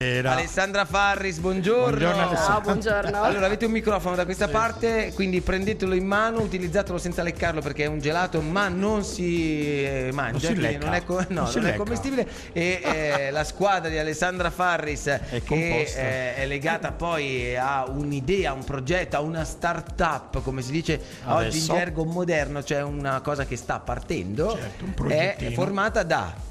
Alessandra Farris, buongiorno. Buongiorno. Ciao, buongiorno. Allora, avete un microfono da questa parte, quindi prendetelo in mano, utilizzatelo senza leccarlo perché è un gelato, ma non si mangia, non si quindi non è commestibile. E la squadra di Alessandra Farris è legata poi a un'idea, a un progetto, a una start-up, come si dice oggi in gergo moderno, cioè una cosa che sta partendo. Certo, un progettino. È formata da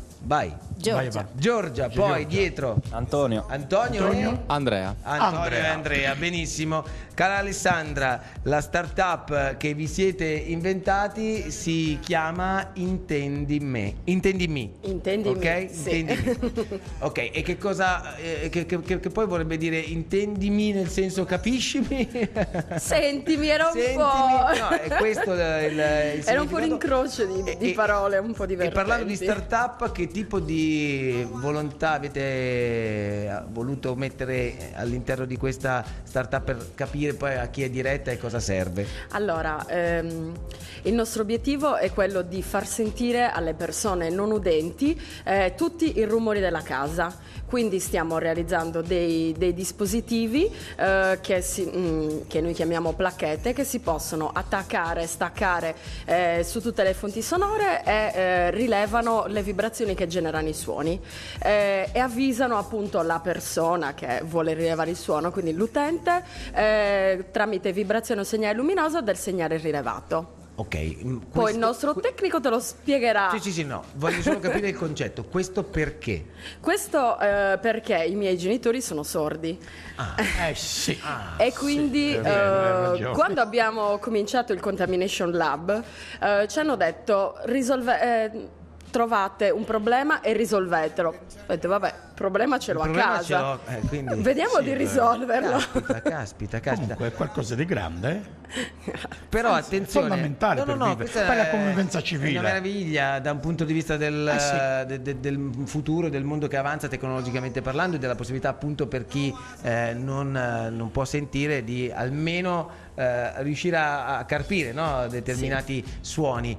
Giorgia, poi dietro Antonio e Andrea. E Andrea, benissimo. Cara Alessandra, la startup che vi siete inventati si chiama Intendimi. Ok? Sì. Intendimi. Ok, e che cosa che poi vorrebbe dire intendimi nel senso capiscimi? Sentimi, era un po'. No, è questo il era un po' l'incrocio di parole un po' divertenti. E parlando di startup, che tipo di volontà avete voluto mettere all'interno di questa startup per capire poi a chi è diretta e cosa serve? Allora, il nostro obiettivo è quello di far sentire alle persone non udenti tutti i rumori della casa. Quindi stiamo realizzando dei dispositivi che noi chiamiamo placchette, che si possono attaccare, staccare su tutte le fonti sonore e rilevano le vibrazioni che generano i suoni e avvisano appunto la persona che vuole rilevare il suono, quindi l'utente, tramite vibrazione o segnale luminoso del segnale rilevato. Ok. Poi il nostro tecnico te lo spiegherà. Sì, no, voglio solo capire il concetto. Questo perché? Questo perché i miei genitori sono sordi. Sì. E quindi quando abbiamo cominciato il Contamination Lab ci hanno detto trovate un problema e risolvetelo. Ho detto vabbè, problema ce l'ho a casa, quindi, vediamo di risolverlo. Caspita. Comunque è qualcosa di grande, però attenzione, fondamentale per vivere, per la convivenza civile. È una meraviglia da un punto di vista del futuro, del mondo che avanza tecnologicamente parlando, e della possibilità appunto per chi non può sentire di almeno riuscire a carpire, no? Determinati suoni.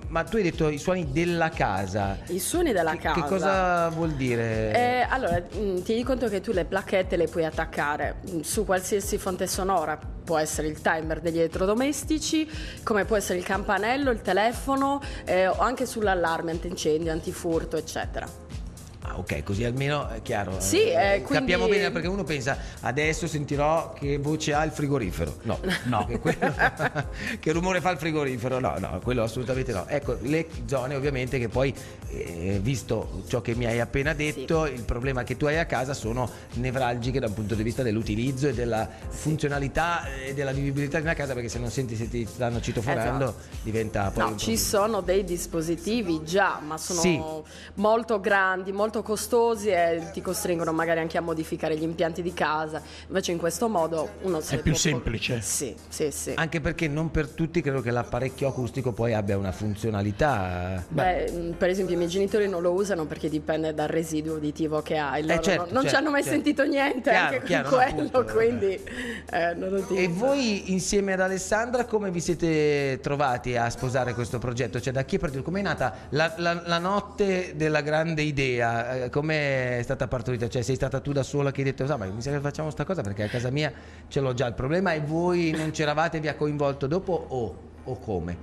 Ma tu hai detto i suoni della casa. I suoni della casa. Che cosa vuol dire? Allora, tieni conto che tu le placchette le puoi attaccare su qualsiasi fonte sonora. Può essere il timer degli elettrodomestici, come può essere il campanello, il telefono, o anche sull'allarme antincendio, antifurto, eccetera. Ok, così almeno è chiaro. Sì, quindi capiamo bene, perché uno pensa adesso sentirò che voce ha il frigorifero. No. Che rumore fa il frigorifero? No, quello assolutamente no. Ecco, le zone ovviamente che poi, visto ciò che mi hai appena detto, il problema che tu hai a casa sono nevralgiche dal punto di vista dell'utilizzo e della funzionalità e della vivibilità di una casa, perché se non senti, se ti stanno citofonando, diventa poi un ci problema. sono dei dispositivi già, ma sono molto grandi, molto costosi e ti costringono magari anche a modificare gli impianti di casa. Invece in questo modo uno è più semplice. Sì. Anche perché non per tutti credo che l'apparecchio acustico poi abbia una funzionalità. Per esempio i miei genitori non lo usano perché dipende dal residuo uditivo che ha, non ci hanno mai sentito niente, chiaro, quello, appunto, quindi non lo dico. E voi insieme ad Alessandra come vi siete trovati a sposare questo progetto? Cioè, da chi è partito? Com'è nata la notte della grande idea? Come è stata partorita? Cioè, sei stata tu da sola che hai detto ma mi sa che facciamo sta cosa perché a casa mia ce l'ho già il problema, e voi non c'eravate, vi ha coinvolto dopo o come?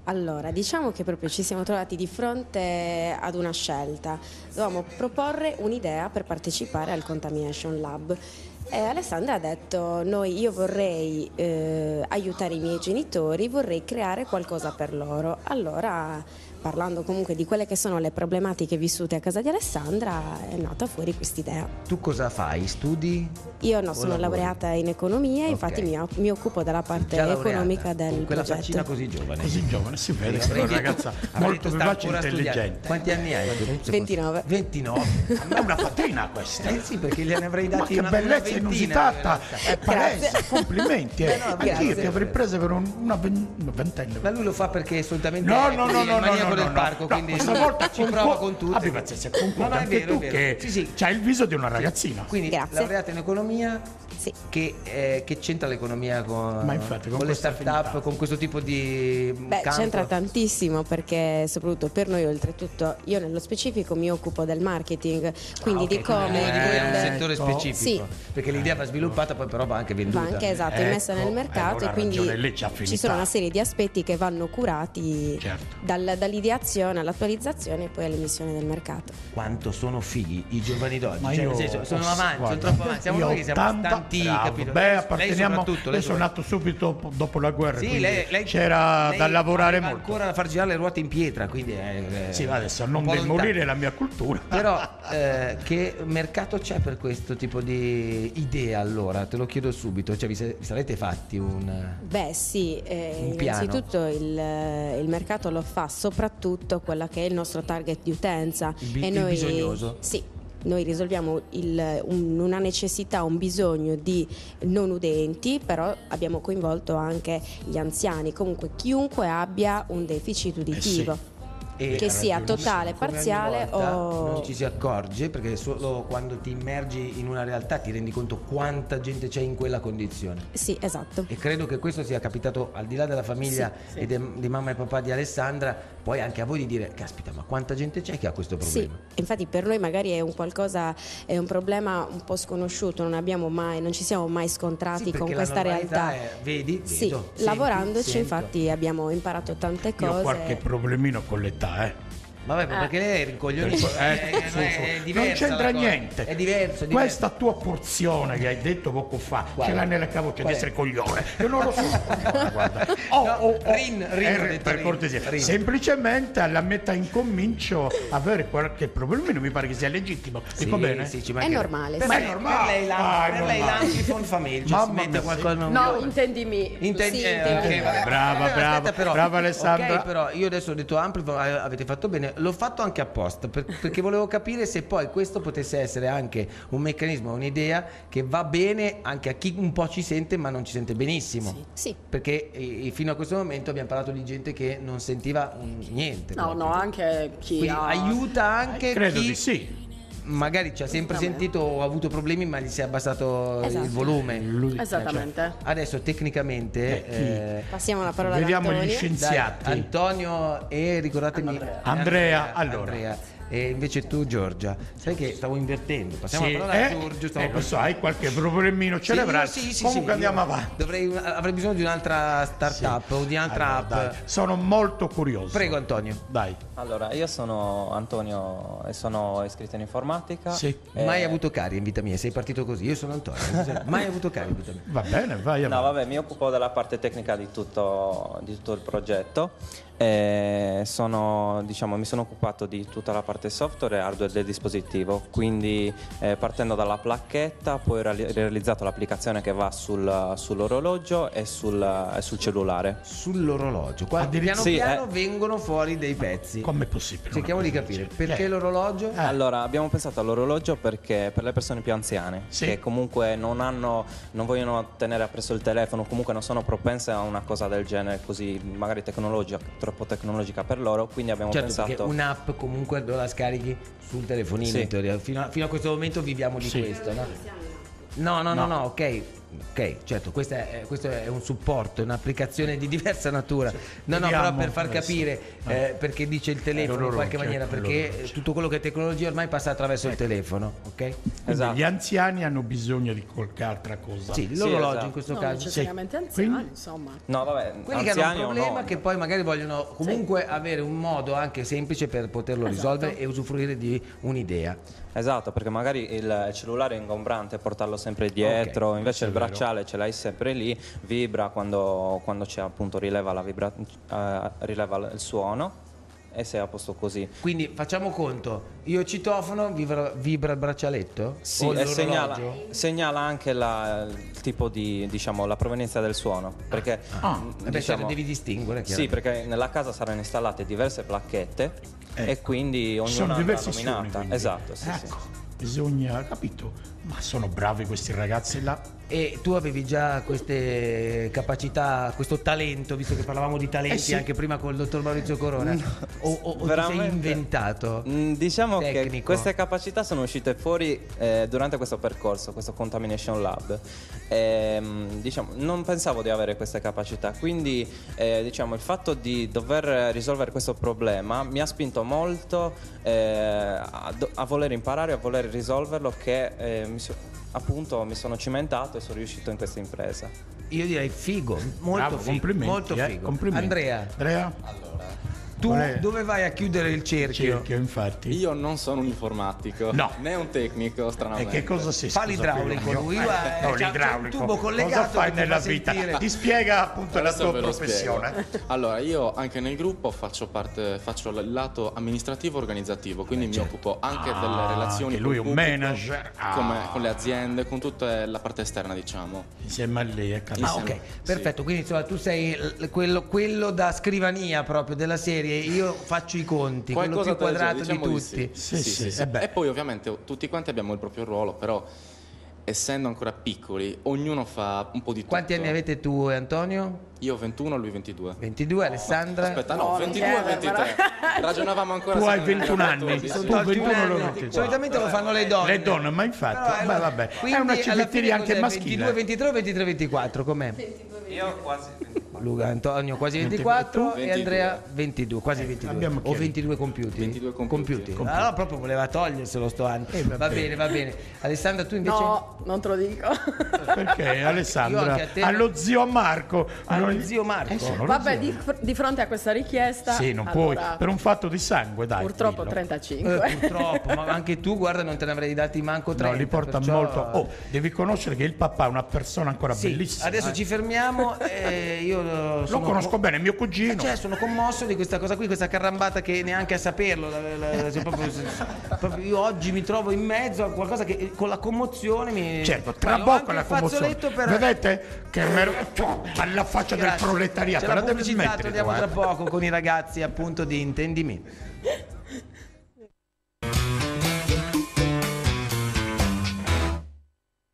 Allora, diciamo che proprio ci siamo trovati di fronte ad una scelta. Dovevamo proporre un'idea per partecipare al Contamination Lab. E Alessandra ha detto: io vorrei aiutare i miei genitori, vorrei creare qualcosa per loro. Allora, parlando comunque di quelle che sono le problematiche vissute a casa di Alessandra, è nata fuori quest'idea. Tu cosa fai? Studi? Io no, sono laureata in economia, infatti mi occupo della parte economica del con quella progetto. faccina così giovane. Così giovane, si vede che è una ragazza molto vivace e intelligente. Quanti anni hai? 29. 29. È una fatina questa. Sì, perché gliene avrei dati ma che bellezza inusitata, è palese, complimenti. No, anch'io ti avrei prese per una ventenne. Ma lui lo fa perché assolutamente no, del parco, quindi questa volta ci prova con tutti. Abbi pazienza, concordi No, no, è anche vero, tu è vero. che Sì. c'hai il viso di una ragazzina. Quindi Grazie. laureata in economia, Sì. che c'entra l'economia Ma infatti, con le questa start-up, affinità. con questo tipo di Beh, campo? c'entra tantissimo perché soprattutto per noi, oltretutto, io nello specifico mi occupo del marketing, quindi Ok, di come è un il- settore specifico, Sì. perché l'idea va sviluppata, poi però va anche venduta. va anche esatto, immessa Ecco, nel mercato allora e quindi ragione, lì c'è affinità. ci sono una serie di aspetti che vanno curati Certo. dall'ideazione all'attualizzazione e poi all'emissione del mercato. Quanto sono fighi i giovani d'oggi, Ma cioè, io nel senso, sono posso- avanti, sono guarda, troppo avanti. Siamo io noi che siamo 80 stanti, bravo. capito? Beh, Lei apparteniamo. soprattutto, Io sono nato subito dopo la guerra, Sì, quindi lei c'era lei da lavorare aveva molto. ancora da far girare le ruote in pietra, quindi Sì, ma adesso un non po' demolire lontano. la mia cultura. Però che mercato c'è per questo tipo di idea, allora? Te lo chiedo subito, cioè vi sarete fatti un... Beh sì, Un piano. innanzitutto il mercato lo fa soprattutto quella che è il nostro target di utenza Il bisognoso. Sì, noi risolviamo una necessità, un bisogno di non udenti, però abbiamo coinvolto anche gli anziani, comunque chiunque abbia un deficit uditivo. E Che sia ragionissimo, totale, come ogni parziale volta o- non ci si accorge, perché solo quando ti immergi in una realtà ti rendi conto quanta gente c'è in quella condizione. Sì, esatto. E credo che questo sia capitato al di là della famiglia Sì. e di mamma e papà di Alessandra, poi anche a voi di dire caspita, ma quanta gente c'è che ha questo Sì, problema? infatti per noi magari è un problema un po' sconosciuto, non ci siamo mai scontrati Sì, con perché questa la normalità realtà. è, vedi, Sì, vedo, senti, lavorandoci sento. infatti abbiamo imparato tante Io ho cose. qualche problemino con l'età, Vabbè, perché lei è rincoglionito, è diversa non c'entra la cosa. niente. È diverso. Questa tua porzione che hai detto poco fa, Quale? ce l'hai nelle cavoce di Qual è? essere coglione. Io non lo so. Guarda. Rin, ho detto per Rin. cortesia. Rin. Semplicemente alla metà incomincio a avere qualche problemino, mi pare che sia legittimo. Dico bene? Sì, ci È mancherebbe. normale. Per sì. lei, per lei, per lei l'Amplifon fa meglio, Mamma si mette mia, qualcosa. No, intendimi. Intendi, Sì, ok, intendi. vabbè. Brava, Aspetta, però. brava Alessandra. Ok, però io adesso ho detto Amplifon, avete fatto bene, l'ho fatto anche apposta perché volevo capire se poi questo potesse essere anche un meccanismo, un'idea che va bene anche a chi un po' ci sente ma non ci sente benissimo. Sì. Perché fino a questo momento abbiamo parlato di gente che non sentiva niente. No, proprio. no, anche chi Quindi ha... aiuta anche Credo chi di sì. magari ci ha sempre Esattamente. sentito o ha avuto problemi ma gli si è abbassato Esatto. il volume. Esattamente. Adesso tecnicamente chi? Passiamo la parola Vediamo ad gli Antonio. scienziati. dai, Antonio e ricordatemi Andrea, allora. Andrea. E invece tu Giorgia, sai che stavo invertendo, passiamo Sì, la parola a Giorgio, stavo lo so, hai qualche problemino cerebrale. Comunque andiamo avanti. Avrei bisogno di un'altra startup o di un'altra Allora, app. dai, sono molto curioso. Prego Antonio. Dai. Allora, io sono Antonio e sono iscritto in informatica. Sì. Mai avuto cari in vita mia, sei partito così, io sono Antonio, mai avuto cari in vita mia. Va bene, vai No, avanti. vabbè, mi occupo della parte tecnica di tutto il progetto. Mi sono occupato di tutta la parte software e hardware del dispositivo, quindi partendo dalla placchetta, poi ho realizzato l'applicazione che va sull'orologio e sul cellulare. Sull'orologio, qua piano Sì, piano vengono fuori dei pezzi. Com'è possibile? Cerchiamo di capire perché l'orologio. Allora, abbiamo pensato all'orologio perché per le persone più anziane, Sì. che comunque non vogliono tenere appresso il telefono, comunque non sono propense a una cosa del genere, così magari troppo tecnologica per loro, quindi abbiamo Certo, pensato... perché un'app comunque dove la scarichi sul telefonino, Sì. in teoria. Fino a questo momento viviamo di Sì. questo, no? No, ok, certo, questo è un supporto, è un'applicazione di diversa natura. No, però Vediamo per far adesso. capire perché dice il telefono in qualche maniera, perché tutto quello che è tecnologia ormai passa attraverso il telefono, ok? Quindi Esatto. gli anziani hanno bisogno di qualche altra cosa. Sì, l'orologio esatto. in questo Non caso. necessariamente Sì. anziani, Quindi- insomma. No, vabbè, Quelli che hanno anziani un problema o no. che poi magari vogliono comunque avere un modo anche semplice per poterlo risolvere e usufruire di un'idea. Esatto, perché magari il cellulare è ingombrante portarlo sempre dietro, Ok, invece il vero. bracciale ce l'hai sempre lì, vibra quando c'è appunto rileva il suono e sei a posto così. Quindi facciamo conto, io citofono, vibra il braccialetto? Sì, O e l'orologio? segnala anche il tipo di, diciamo, la provenienza del suono. Perché, Certo, devi distinguere. sì, perché nella casa saranno installate diverse placchette e quindi sono ognuna diversi andrà suoni, nominata. quindi. Esatto, sì, Ecco. sì. bisogna, capito? Ma sono bravi questi ragazzi là. E tu avevi già queste capacità, questo talento, visto che parlavamo di talenti sì. anche prima con il dottor Maurizio Corona, o ti sei inventato? Diciamo tecnico? che queste capacità sono uscite fuori durante questo percorso, questo Contamination Lab. Diciamo, non pensavo di avere queste capacità, quindi diciamo, il fatto di dover risolvere questo problema mi ha spinto molto a voler imparare, a voler risolverlo, che appunto mi sono cimentato e sono riuscito in questa impresa. Io direi figo, molto Bravo, figo, complimenti, molto figo. complimenti. Andrea, tu dove vai a chiudere il cerchio? Infatti. Io non sono un informatico, No. né un tecnico, E stranamente. che cosa si Fa l'idraulico lui, no, c'ha l'idraulico. un tubo collegato. Cosa fai che ti nella fa vita? sentire- Ti spiega appunto la Adesso tua ve lo professione. spiego. Allora, io anche nel gruppo faccio il lato amministrativo organizzativo, quindi mi occupo anche delle relazioni che lui è col un pubblico, manager. con le aziende, con tutta la parte esterna, diciamo. Insieme a lei è Ah, ok, perfetto. Quindi insomma tu sei quello da scrivania proprio della serie. Io faccio i conti, quello più del genere, quadrato diciamo di di tutti. Sì. E poi ovviamente tutti quanti abbiamo il proprio ruolo, però essendo ancora piccoli, ognuno fa un po' di tutto. Quanti anni avete tu e Antonio? Io 21, lui 22. 22, Alessandra? Aspetta, no, 22 e 23. Ragionavamo ancora. Tu hai secondo me 21 anni. gradatosi, Sono sì. Tu tolti 21 un lo anno. metti. Solitamente lo fanno le donne. Le donne, ma infatti, Però, vabbè, quindi è una alla civetteria fine anche cos'è? maschile. 22, 23 o 23, 24? Com'è? Io quasi. Luca, Antonio quasi 24 e 22. Andrea 22, quasi 22. abbiamo O chiarito. 22 compiuti? 22 compiuti. Allora proprio voleva toglierselo sto anno. Va bene, va bene. Alessandra, tu invece? No, non te lo dico. Perché Io anche Alessandra a te- allo zio Marco. Allo zio Marco. sono lo Vabbè, zio. di fronte a questa richiesta, Sì, non allora, puoi. Per un fatto di sangue, dai. purtroppo dillo. 35. Purtroppo, ma anche tu, guarda, non te ne avrei dati manco 30. No, li porta perciò- molto. Oh, devi conoscere che il papà è una persona ancora Sì, bellissima. adesso ci fermiamo. Io Lo sono conosco bene, mio cugino. Cioè, sono commosso di questa cosa qui, questa carrambata che neanche a saperlo. Cioè, proprio io oggi mi trovo in mezzo a qualcosa che con la commozione mi. Certo, Ho trabocca anche la il fazzoletto commozione. per. Vedete che alla faccia del Grazie. proletariato. C'è la La devi pubblicità, smettere. torniamo tu, tra poco con i ragazzi appunto di Intendimi.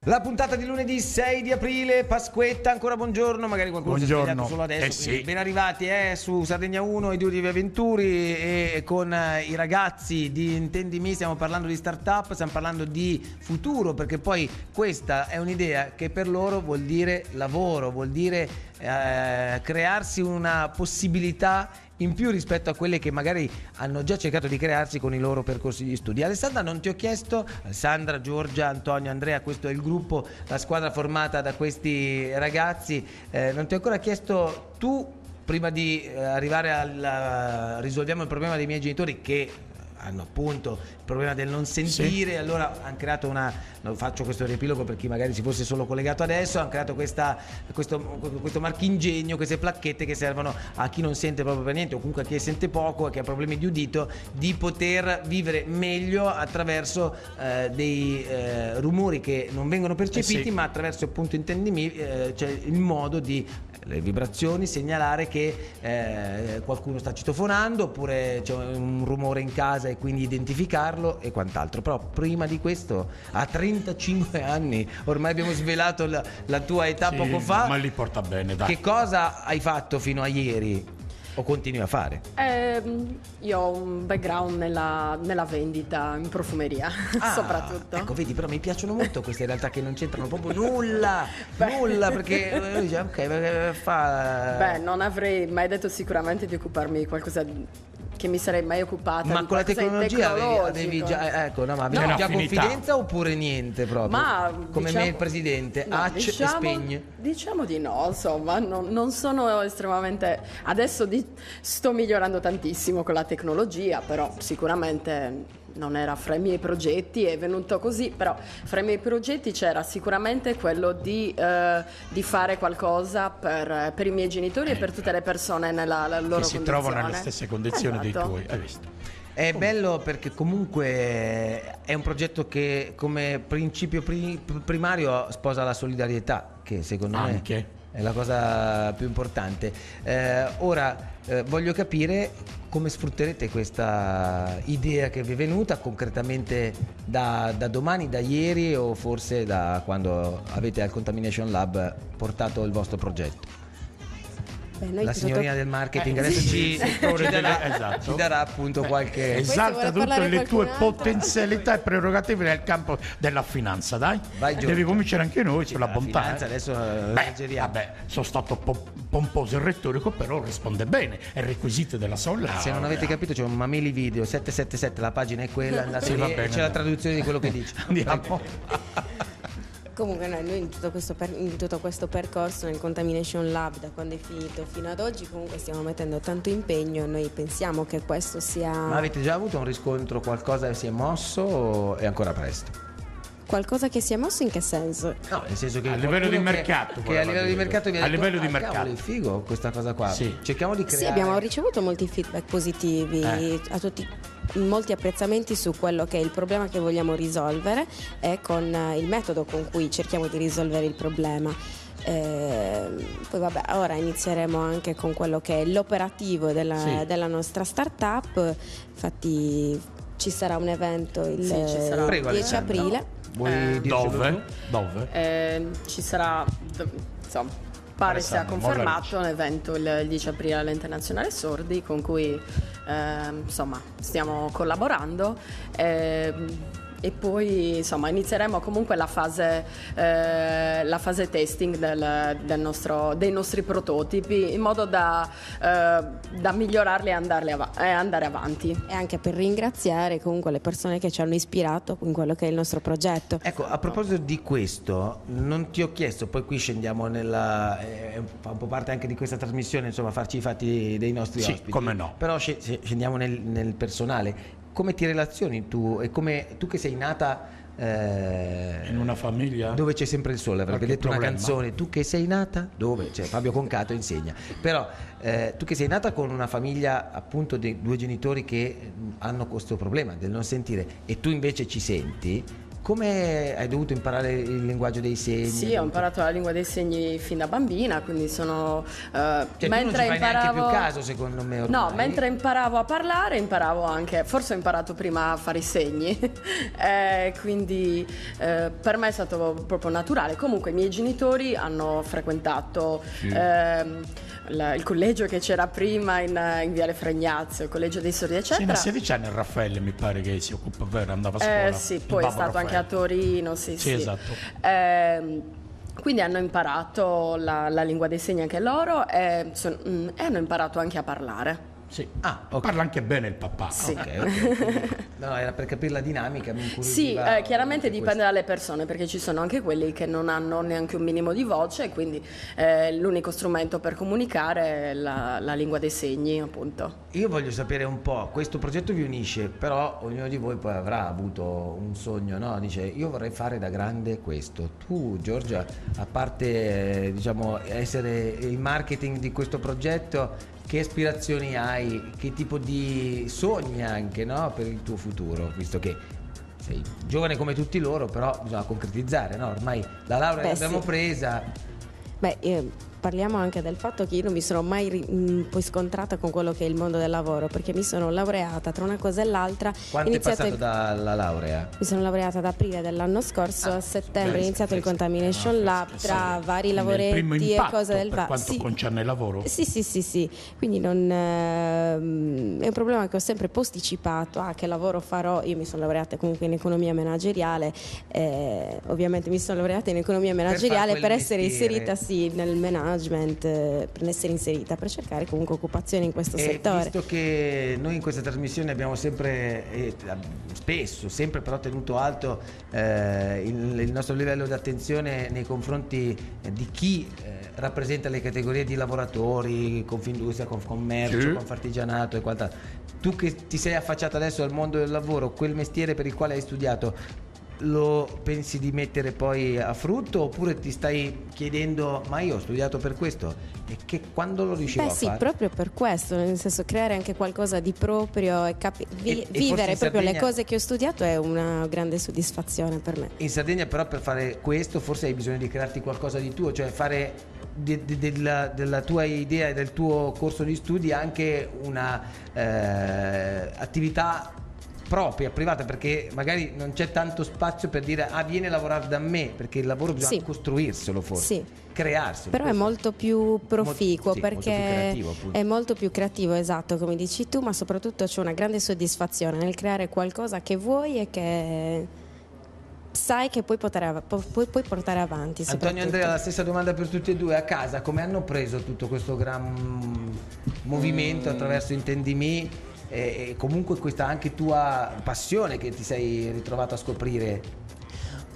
La puntata di lunedì 6 di aprile, Pasquetta, ancora buongiorno, magari qualcuno si è Buongiorno. svegliato solo adesso, Sì. quindi ben arrivati su Sardegna 1 e Due di Via Venturi e con i ragazzi di Intendimi stiamo parlando di startup, stiamo parlando di futuro, perché poi questa è un'idea che per loro vuol dire lavoro, vuol dire crearsi una possibilità in più rispetto a quelle che magari hanno già cercato di crearsi con i loro percorsi di studi. Alessandra, non ti ho chiesto, Alessandra, Giorgia, Antonio, Andrea, questo è il gruppo, la squadra formata da questi ragazzi, non ti ho ancora chiesto tu, prima di arrivare risolviamo il problema dei miei genitori che hanno appunto il problema del non sentire, allora hanno creato faccio questo riepilogo per chi magari si fosse solo collegato adesso, hanno creato questo marchingegno, queste placchette che servono a chi non sente proprio per niente o comunque a chi sente poco e che ha problemi di udito di poter vivere meglio attraverso dei rumori che non vengono percepiti ma attraverso appunto Intendimi c'è il modo di le vibrazioni, segnalare che qualcuno sta citofonando oppure c'è un rumore in casa e quindi identificarlo e quant'altro. Però prima di questo, a 35 anni, ormai abbiamo svelato la tua età Sì, poco fa. ma li porta bene, dai. Che cosa hai fatto fino a ieri? O continui a fare? Io ho un background nella vendita in profumeria, soprattutto. Ecco, vedi, però mi piacciono molto queste realtà che non c'entrano proprio nulla, perché dice, ok, fa. Beh, non avrei mai detto sicuramente di occuparmi di qualcosa che mi sarei mai occupata. Ma di con la qualcosa di tecnologia avevi tecnologico. già, ecco, no, ma C'è avevi già un'affinità. confidenza oppure niente proprio? Ma come diciamo- me il presidente, No, acc e spegne. Diciamo di no, insomma, non sono estremamente. Adesso sto migliorando tantissimo con la tecnologia, però sicuramente non era fra i miei progetti, è venuto così, però fra i miei progetti c'era sicuramente quello di fare qualcosa per i miei genitori e per tutte le persone nella loro Che si condizione. trovano nelle stesse condizioni dei Esatto. tuoi. Hai visto? È bello perché comunque è un progetto che come principio primario sposa la solidarietà, che secondo me Anche. è la cosa più importante. Ora voglio capire come sfrutterete questa idea che vi è venuta concretamente da domani, da ieri o forse da quando avete al Contamination Lab portato il vostro progetto. La signorina del marketing adesso ci darà appunto qualche esalta tutte le tue potenzialità e prerogative nel campo della finanza, dai. Vai, devi cominciare anche noi sulla bontà. Finanza, adesso vabbè, sono stato pomposo e retorico, però risponde bene. È requisito della sola. Se non avete capito, c'è un Mameli Video 777, la pagina è quella, andate lì e c'è la traduzione di quello che dice. Andiamo. Comunque noi in tutto questo percorso nel Contamination Lab, da quando è finito fino ad oggi, comunque stiamo mettendo tanto impegno. Noi pensiamo che questo sia... Ma avete già avuto un riscontro, qualcosa si è mosso o è ancora presto? Qualcosa che si è mosso in che senso? No, nel senso che a livello di mercato, che a livello di mercato vi ha a detto, livello di mercato è figo questa cosa qua. Sì. Cerchiamo di creare. Sì, abbiamo ricevuto molti feedback positivi a tutti, molti apprezzamenti su quello che è il problema che vogliamo risolvere e con il metodo con cui cerchiamo di risolvere il problema. Poi vabbè, ora inizieremo anche con quello che è l'operativo della nostra startup. Infatti ci sarà un evento il 10 aprile. Vuoi Dove? Ci sarà, insomma, pare sia confermato un evento il 10 aprile all'Internazionale Sordi con cui insomma stiamo collaborando. E poi insomma inizieremo comunque la fase testing dei nostri prototipi in modo da migliorarli e andare avanti. E anche per ringraziare comunque le persone che ci hanno ispirato in quello che è il nostro progetto. Ecco, a proposito di questo, non ti ho chiesto, poi qui scendiamo fa un po' parte anche di questa trasmissione, insomma, farci i fatti dei nostri ospiti. Come no. Però scendiamo nel personale. Come ti relazioni tu e come tu che sei nata in una famiglia dove c'è sempre il sole, avrebbe detto problema? una canzone, tu che sei nata dove? Cioè, Fabio Concato insegna, però tu che sei nata con una famiglia appunto di due genitori che hanno questo problema del non sentire e tu invece ci senti, come hai dovuto imparare il linguaggio dei segni? Sì, ho imparato la lingua dei segni fin da bambina, quindi sono... cioè, mentre tu non ci fai neanche più caso, secondo me, ormai. No, mentre imparavo a parlare, imparavo anche... Forse ho imparato prima a fare i segni, quindi per me è stato proprio naturale. Comunque i miei genitori hanno frequentato il collegio che c'era prima in Viale Fregnazio, il collegio dei sordi, eccetera. Sì, a 16 anni il Raffaele mi pare che si occupa, vero, andava a scuola. Sì, poi è stato anche a Torino, sì. Esatto. Quindi hanno imparato la lingua dei segni anche loro e hanno imparato anche a parlare. Sì. Okay. Parla anche bene il papà. Sì. Okay. No, era per capire la dinamica. Sì, chiaramente dipende dalle persone, perché ci sono anche quelli che non hanno neanche un minimo di voce, quindi l'unico strumento per comunicare è la lingua dei segni, appunto. Io voglio sapere un po', questo progetto vi unisce, però ognuno di voi poi avrà avuto un sogno, no? Dice, io vorrei fare da grande questo. Tu, Giorgia, a parte diciamo essere il marketing di questo progetto, che aspirazioni hai, che tipo di sogni anche, no? Per il tuo futuro, visto che sei giovane come tutti loro, però bisogna concretizzare, no? Ormai la laurea l'abbiamo presa. Parliamo anche del fatto che io non mi sono mai poi scontrata con quello che è il mondo del lavoro, perché mi sono laureata tra una cosa e l'altra. Quanto è passato dalla laurea? Mi sono laureata ad aprile dell'anno scorso, a settembre è iniziato il Contamination Lab, tra vari lavoretti e cose del per quanto concerne il lavoro. Sì. Quindi non è un problema che ho sempre posticipato. Che lavoro farò? Io mi sono laureata comunque in economia manageriale, ovviamente mi sono laureata in economia manageriale per essere inserita nel management, per essere inserita, per cercare comunque occupazione in questo settore. Visto che noi in questa trasmissione abbiamo sempre, spesso, sempre però tenuto alto il nostro livello di attenzione nei confronti di chi rappresenta le categorie di lavoratori, Confindustria, Confcommercio, Confartigianato e quant'altro. Tu che ti sei affacciato adesso al mondo del lavoro, quel mestiere per il quale hai studiato, lo pensi di mettere poi a frutto oppure ti stai chiedendo ma io ho studiato per questo e che quando lo riuscirò a fare? Proprio per questo, nel senso creare anche qualcosa di proprio e vivere proprio le cose che ho studiato è una grande soddisfazione per me. In Sardegna però per fare questo forse hai bisogno di crearti qualcosa di tuo, cioè fare della tua idea e del tuo corso di studi anche una attività propria, privata, perché magari non c'è tanto spazio per dire vieni a lavorare da me, perché il lavoro bisogna costruirselo forse, crearselo. Però è molto più proficuo, molto più creativo, appunto. è molto più creativo, esatto, come dici tu, ma soprattutto c'è una grande soddisfazione nel creare qualcosa che vuoi e che sai che puoi portare avanti. Antonio e Andrea, la stessa domanda per tutti e due. A casa come hanno preso tutto questo gran movimento attraverso Intendimi e comunque questa anche tua passione che ti sei ritrovato a scoprire?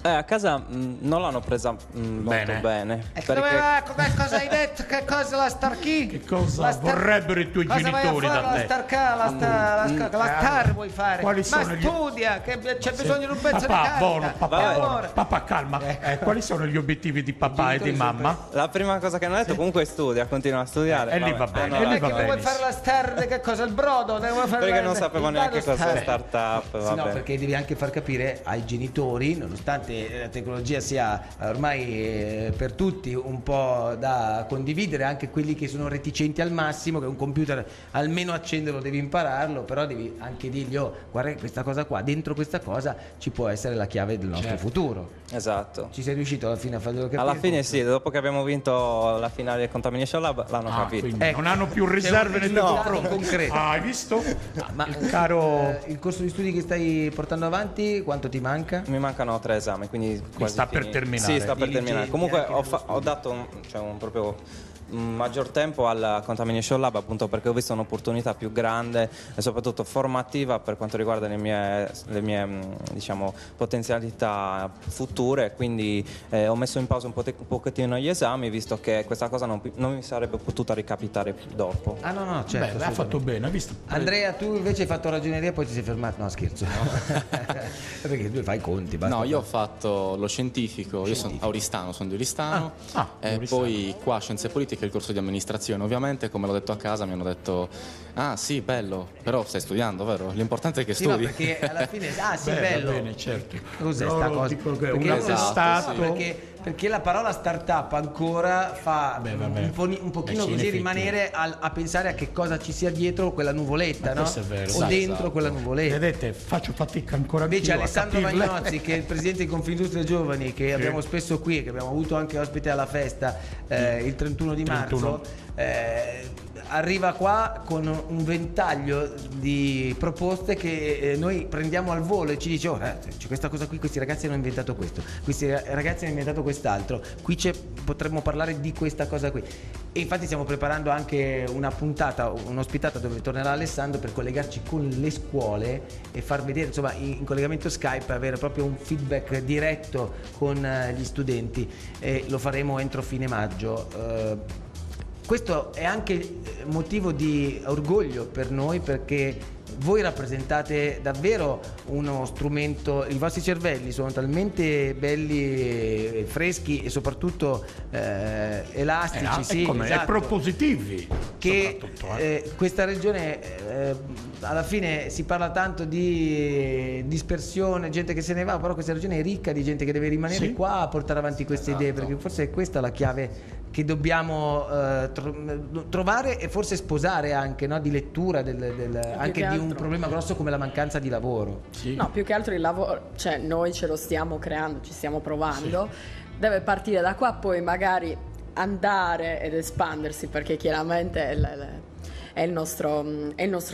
A casa non l'hanno presa molto bene. Cosa hai detto? Che cosa la star chi? Che cosa vorrebbero i tuoi genitori da te? La star vuoi fare? Quali Ma sono studia, che c'è bisogno di un pezzo di carta. Papà, calma. Quali sono gli obiettivi di papà e di mamma? La prima cosa che hanno detto comunque studia, continua a studiare. E lì va bene. Non è che vuoi fare la star, che cosa? Il brodo? Perché non sapevo neanche cosa è startup. Sì, no, perché devi anche far capire ai genitori, nonostante la tecnologia sia ormai per tutti un po' da condividere, anche quelli che sono reticenti al massimo, che un computer almeno accenderlo devi impararlo, però devi anche dirgli guarda questa cosa qua, dentro questa cosa ci può essere la chiave del nostro futuro. Esatto. Ci sei riuscito alla fine a farlo capire? Alla fine sì, dopo che abbiamo vinto la finale del Contamination Lab l'hanno capito. Non hanno più riserve nei tuoi confronti. Concreto. Hai visto? Ma il corso di studi che stai portando avanti, quanto ti manca? Mi mancano 3 esami, quindi quasi sta per terminare. Sì, sta per terminare. Comunque ho dato un proprio maggior tempo al Contamination Lab, appunto perché ho visto un'opportunità più grande e soprattutto formativa per quanto riguarda le mie diciamo potenzialità future, quindi ho messo in pausa un pochettino gli esami, visto che questa cosa non mi sarebbe potuta ricapitare dopo. No, certo. Ha fatto bene, hai visto? Andrea, tu invece hai fatto ragioneria e poi ti sei fermato? No, scherzo. Perché tu fai i conti, basta. No, io ho fatto lo scientifico. Io sono auristano, sono di Oristano, e poi qua scienze politiche, il corso di amministrazione. Ovviamente, come l'ho detto a casa, mi hanno detto sì, bello, però stai studiando, vero? L'importante è che studi. No, perché alla fine sì, bello. Bene, certo. Cos'è sta cosa? Perché la parola startup ancora fa un pochino così rimanere a pensare a che cosa ci sia dietro quella nuvoletta, no? Questo è vero. O dentro quella nuvoletta. Vedete, faccio fatica ancora invece più Alessandro a capirle. Magnozzi, che è il presidente di Confindustria Giovani, che abbiamo spesso qui, che abbiamo avuto anche ospite alla festa il 31 di marzo, arriva qua con un ventaglio di proposte che noi prendiamo al volo e ci dice c'è questa cosa qui, questi ragazzi hanno inventato questo, questi ragazzi hanno inventato quest'altro, qui potremmo parlare di questa cosa qui. E infatti stiamo preparando anche una puntata, un'ospitata dove tornerà Alessandro per collegarci con le scuole e far vedere, insomma, in collegamento Skype, avere proprio un feedback diretto con gli studenti, e lo faremo entro fine maggio. Questo è anche motivo di orgoglio per noi, perché voi rappresentate davvero uno strumento, i vostri cervelli sono talmente belli, freschi e soprattutto elastici, e propositivi, che questa regione alla fine si parla tanto di dispersione, gente che se ne va, però questa regione è ricca di gente che deve rimanere qua a portare avanti queste idee, perché forse è questa la chiave che dobbiamo trovare e forse sposare anche, no? Di lettura anche di un problema grosso come la mancanza di lavoro. No, più che altro il lavoro, cioè noi ce lo stiamo creando, ci stiamo provando, deve partire da qua, poi magari andare ed espandersi, perché chiaramente è il nostro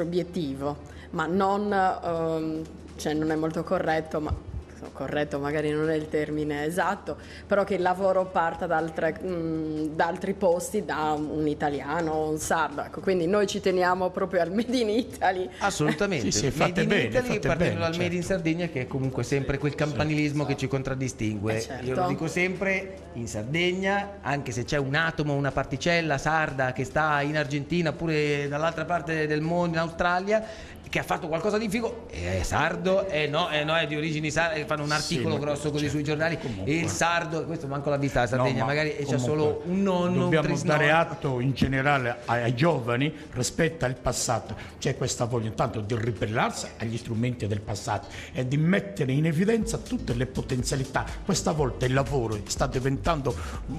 obiettivo, ma non è molto corretto, ma corretto magari non è il termine esatto, però che il lavoro parta da altri posti, da un italiano, un sardo, ecco. Quindi noi ci teniamo proprio al Made in Italy. Assolutamente, fate bene, partendo dal certo. Made in Sardegna, che è comunque sempre quel campanilismo che ci contraddistingue. Certo. Io lo dico sempre, in Sardegna, anche se c'è un atomo, una particella sarda che sta in Argentina, oppure dall'altra parte del mondo, in Australia, che ha fatto qualcosa di figo, è sardo, no, è di origini sarde, fanno un articolo grosso così sui giornali, e il sardo, questo manco l'ha vista la Sardegna, magari c'è solo un nonno, dobbiamo dare atto in generale ai giovani rispetto al passato, c'è questa voglia intanto di ribellarsi agli strumenti del passato e di mettere in evidenza tutte le potenzialità. Questa volta il lavoro sta diventando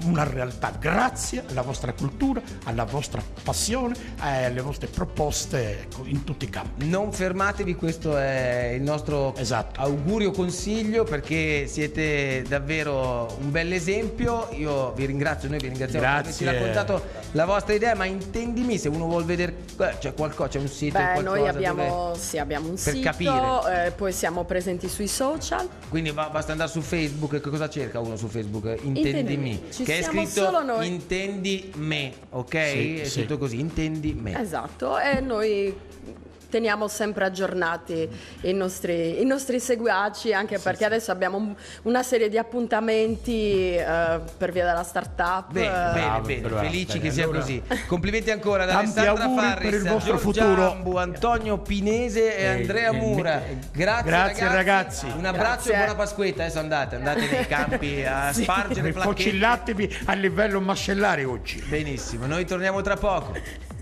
una realtà grazie alla vostra cultura, alla vostra passione e alle vostre proposte in tutti i campi. Non fermatevi, questo è il nostro augurio, consiglio, perché siete davvero un bel esempio. Io vi ringrazio, noi vi ringraziamo per averci raccontato la vostra idea, ma intendimi, se uno vuol vedere, c'è qualcosa, c'è un sito, noi abbiamo un sito, capire. Poi siamo presenti sui social. Quindi basta andare su Facebook. Che cosa cerca uno su Facebook? Intendimi, che è scritto Intendi me, ok? È scritto così, Intendi me. Esatto, e noi teniamo sempre aggiornati i nostri seguaci, anche perché adesso abbiamo una serie di appuntamenti per via della startup. Bene, felici che sia così. Complimenti ancora da tanti Alessandra Farris, per il vostro Giorgia futuro. Ambu, Antonio Pinese e Andrea Mura. Grazie ragazzi. Un abbraccio e buona Pasquetta. Adesso andate nei campi a spargere placchette. Focillatevi a livello mascellare oggi. Benissimo, noi torniamo tra poco.